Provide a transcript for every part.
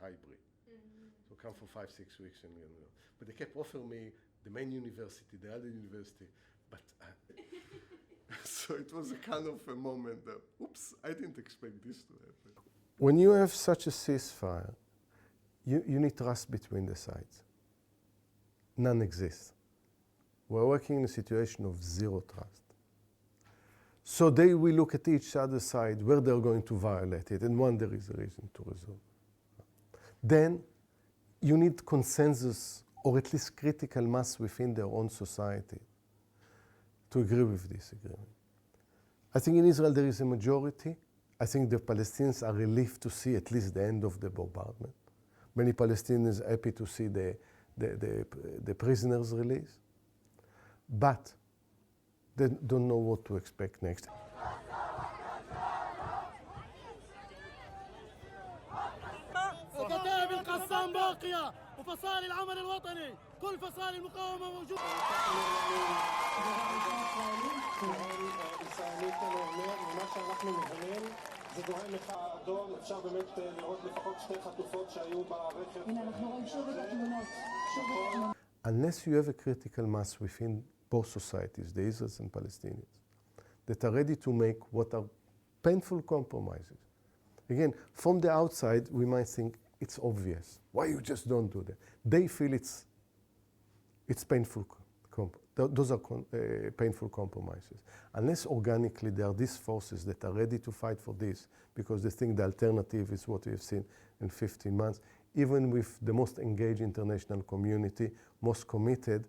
hybrid. So come for 5-6 weeks and but they kept offering me the main university, the other university, but so it was a kind of a moment that, oops, I didn't expect this to happen. When you have such a ceasefire, you need trust between the sides. None exists. We're working in a situation of zero trust. So they will look at each other's side where they're going to violate it, and when there is a reason to resolve. Then you need consensus, or at least critical mass within their own society to agree with this agreement. I think in Israel there is a majority. I think the Palestinians are relieved to see at least the end of the bombardment. Many Palestinians are happy to see the prisoners released, but they don't know what to expect next. وكتائب القسام باقية وفصائل العمل الوطني كل فصائل المقاومة موجودة. זה דוהה לך אדום, אפשר באמת לראות לפחות שתי חטופות שהיו ברכב. הנה אנחנו רואים שוב את התמונות. Unless you have a critical mass within both societies, the Israelis and Palestinians, that are ready to make what are painful compromises. Again, from the outside, we might think it's obvious. Why you just don't do that? They feel it's painful. Those are painful compromises. Unless organically there are these forces that are ready to fight for this because they think the alternative is what we've seen in 15 months, even with the most engaged international community, most committed,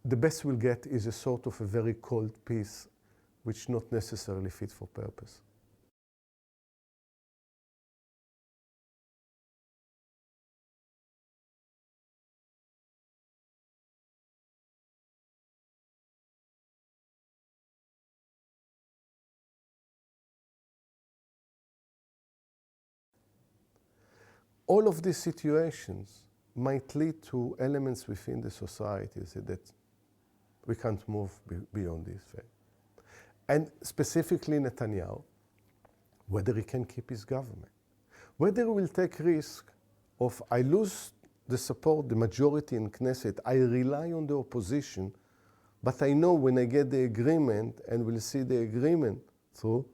the best we'll get is a sort of a very cold peace, which not necessarily fit for purpose. All of these situations might lead to elements within the societies that we can't move beyond this phase. And specifically Netanyahu, whether he can keep his government, whether he will take risk of I lose the support, the majority in Knesset, I rely on the opposition, but I know when I get the agreement and will see the agreement through,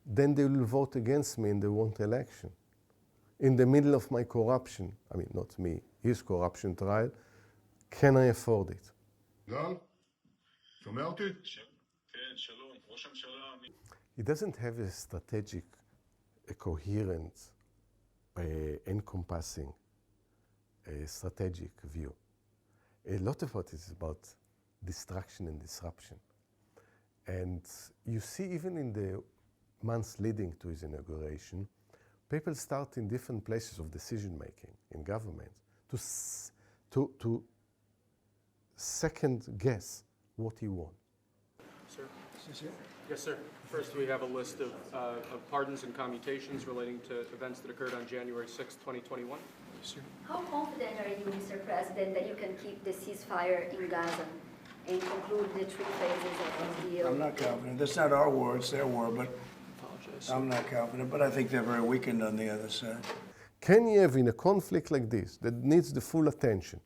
then they will vote against me and they want election. In the middle of my corruption, I mean, not me, his corruption trial, can I afford it? He doesn't have a strategic, a coherent, encompassing, strategic view. A lot of what is about distraction and disruption. And you see even in the months leading to his inauguration, people start in different places of decision-making in government to second guess what he wants. Sir? Yes, sir. First, we have a list of pardons and commutations relating to events that occurred on January 6, 2021. Yes, sir. How confident are you, Mr. President, that you can keep the ceasefire in Gaza and conclude the 3 phases of the deal? I'm not confident. That's not our war, it's their war, but I'm not confident, but I think they're very weakened on the other side. Can you have in a conflict like this that needs the full attention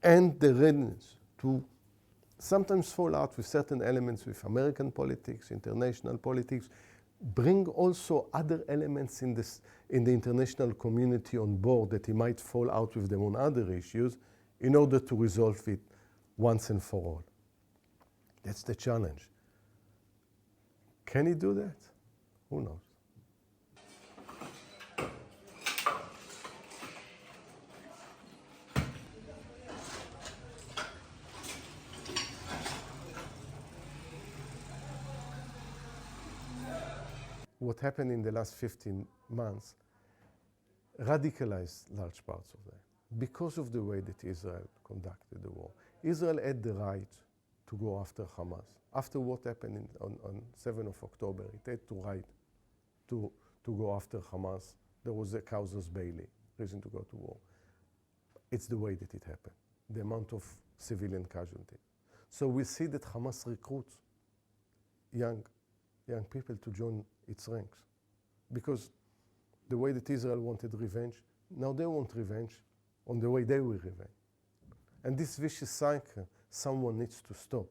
and the readiness to sometimes fall out with certain elements with American politics, international politics, bring also other elements in the international community on board that he might fall out with them on other issues in order to resolve it once and for all? That's the challenge. Can he do that? Who knows? What happened in the last 15 months radicalized large parts of that because of the way that Israel conducted the war. Israel had the right to go after Hamas. After what happened on 7th of October, it had the right to go after Hamas. There was a casus belli, reason to go to war. It's the way that it happened, the amount of civilian casualty. So we see that Hamas recruits young people to join its ranks because The way that Israel wanted revenge, now they want revenge on the way they will revenge. And this vicious cycle, someone needs to stop.